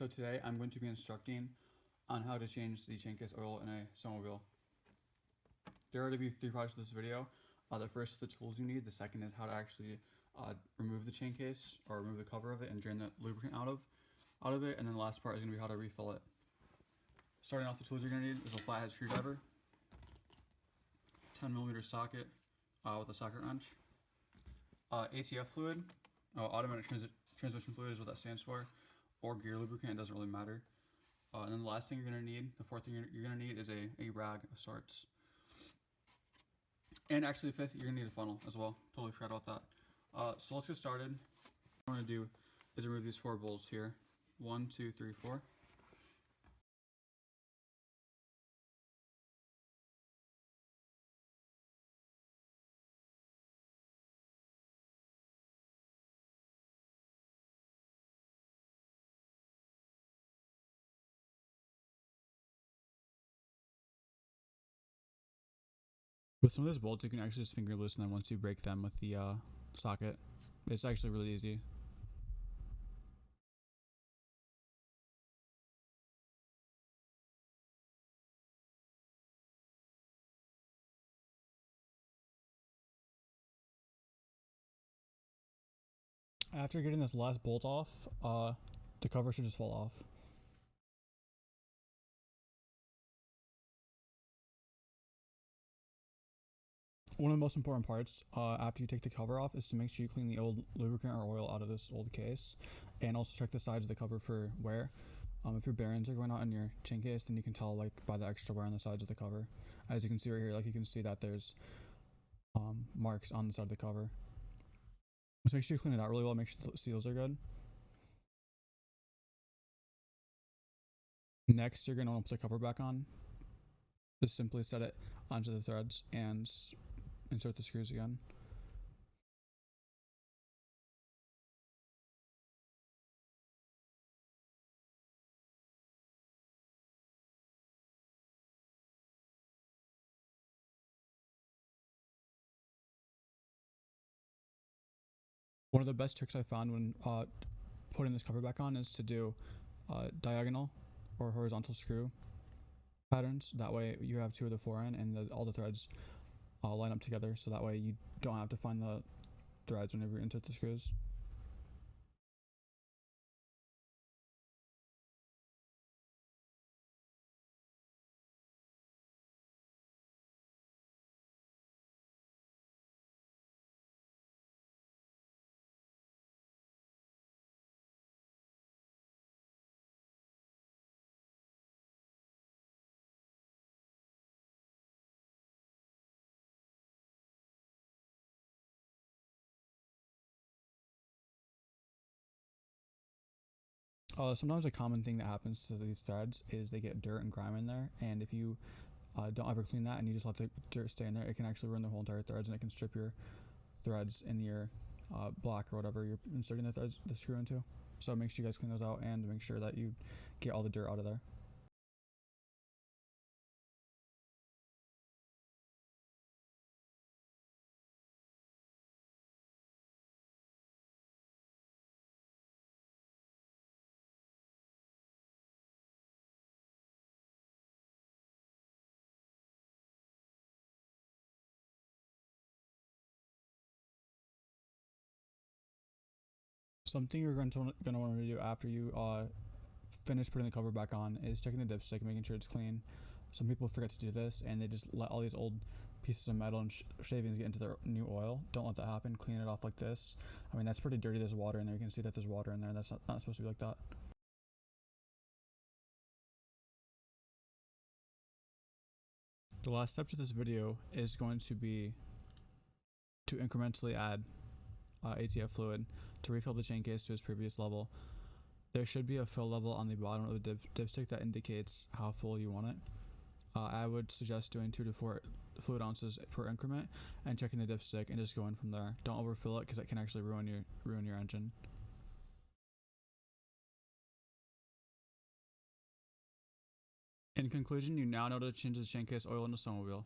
So today I'm going to be instructing on how to change the chain case oil in a snowmobile. There are to be 3 parts of this video. The first is the tools you need. The second is how to actually remove the chain case or remove the cover of it and drain the lubricant out of it. And then the last part is going to be how to refill it. Starting off, the tools you're going to need is a flathead screwdriver, 10mm socket with a socket wrench, ATF fluid, automatic transmission fluid is what that stands for, or gear lubricant, it doesn't really matter. And then the last thing you're going to need, the fourth thing you're going to need is a rag of sorts. And actually the fifth, you're going to need a funnel as well. Totally forgot about that. So let's get started. What I'm going to do is remove these 4 bolts here. 1, 2, 3, 4. With some of those bolts, you can actually just finger loosen them once you break them with the socket. It's actually really easy. After getting this last bolt off, the cover should just fall off. One of the most important parts after you take the cover off is to make sure you clean the old lubricant or oil out of this old case, and also check the sides of the cover for wear. If your bearings are going out in your chain case, then you can tell like by the extra wear on the sides of the cover. As you can see right here, like you can see that there's marks on the side of the cover. So make sure you clean it out really well, make sure the seals are good. Next, you're going to want to put the cover back on. Just simply set it onto the threads and insert the screws again. One of the best tricks I found when putting this cover back on is to do diagonal or horizontal screw patterns. That way you have 2 of the 4 in and all the threads line up together, so that way you don't have to find the threads whenever you insert the screws. Sometimes a common thing that happens to these threads is they get dirt and grime in there, and if you don't ever clean that and you just let the dirt stay in there, it can actually ruin the whole entire threads, and it can strip your threads in your block or whatever you're inserting the screw into. So make sure you guys clean those out and make sure that you get all the dirt out of there. Something you're going to want to do after you finish putting the cover back on is checking the dipstick, making sure it's clean. Some people forget to do this and they just let all these old pieces of metal and shavings get into their new oil. Don't let that happen. Clean it off like this. I mean, that's pretty dirty. There's water in there. You can see that there's water in there. That's not supposed to be like that. The last step to this video is going to be to incrementally add ATF fluid to refill the chain case to its previous level. There should be a fill level on the bottom of the dipstick that indicates how full you want it. I would suggest doing 2 to 4 fluid ounces per increment and checking the dipstick and just going from there. Don't overfill it because it can actually ruin your engine. In conclusion, you now know to change the chain case oil in a snowmobile.